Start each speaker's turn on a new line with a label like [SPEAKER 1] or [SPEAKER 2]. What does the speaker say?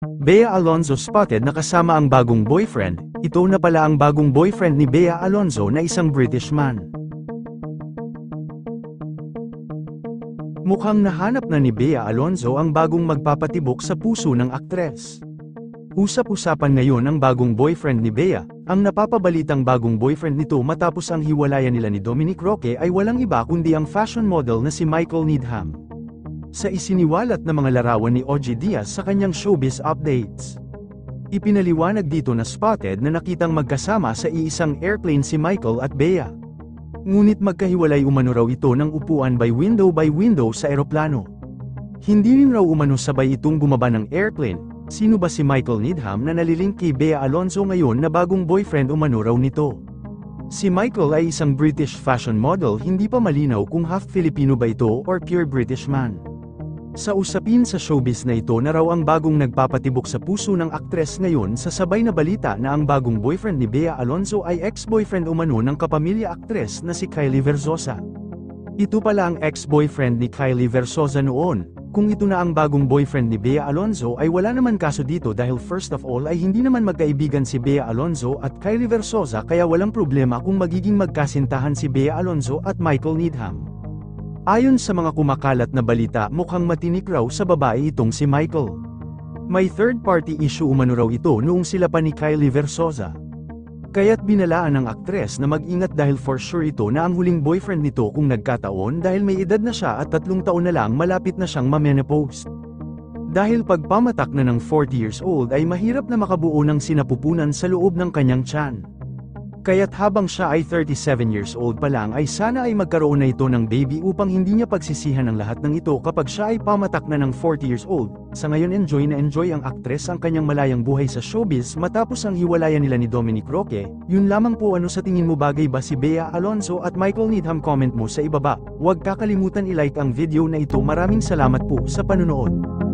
[SPEAKER 1] Bea Alonzo spotted na kasama ang bagong boyfriend. Ito na pala ang bagong boyfriend ni Bea Alonzo na isang British man. Mukhang nahanap na ni Bea Alonzo ang bagong magpapatibok sa puso ng aktres. Usap-usapan ngayon ang bagong boyfriend ni Bea. Ang napapabalitang bagong boyfriend nito matapos ang hiwalayan nila ni Dominic Roque ay walang iba kundi ang fashion model na si Michael Needham. Sa isiniwalat na mga larawan ni OG Diaz sa kanyang showbiz updates. Ipinaliwanag dito na spotted na nakitang magkasama sa iisang airplane si Michael at Bea. Ngunit magkahiwalay umano raw ito ng upuan by window sa eroplano. Hindi rin raw umano sabay itong bumaba ng airplane. Sino ba si Michael Needham na nalilink kay Bea Alonzo ngayon na bagong boyfriend umano raw nito? Si Michael ay isang British fashion model, hindi pa malinaw kung half Filipino ba ito or pure British man. Sa usapin sa showbiz na ito na raw ang bagong nagpapatibok sa puso ng aktres ngayon sa sabay na balita na ang bagong boyfriend ni Bea Alonzo ay ex-boyfriend umano ng kapamilya aktres na si Kylie Verzosa. Ito pala ang ex-boyfriend ni Kylie Verzosa noon. Kung ito na ang bagong boyfriend ni Bea Alonzo ay wala naman kaso dito dahil first of all ay hindi naman magkaibigan si Bea Alonzo at Kylie Verzosa kaya walang problema kung magiging magkasintahan si Bea Alonzo at Michael Needham. Ayon sa mga kumakalat na balita mukhang matinik raw sa babae itong si Michael. May third-party issue umano raw ito noong sila pa ni Kylie Verzosa. Kaya't binalaan ng aktres na mag-ingat dahil for sure ito na ang huling boyfriend nito kung nagkataon dahil may edad na siya at 3 taon na lang malapit na siyang ma-menopause. Dahil pagpamatak na ng 40 years old ay mahirap na makabuo ng sinapupunan sa loob ng kanyang tiyan. Kaya't habang siya ay 37 years old pa lang ay sana ay magkaroon na ito ng baby upang hindi niya pagsisihan ang lahat ng ito kapag siya ay pamatak na ng 40 years old. Sa ngayon enjoy ang aktres ang kanyang malayang buhay sa showbiz matapos ang hiwalayan nila ni Dominic Roque. Yun lamang po, ano sa tingin mo, bagay ba si Bea Alonzo at Michael Needham? Comment mo sa ibaba. Huwag kakalimutan i-like ang video na ito. Maraming salamat po sa panunood.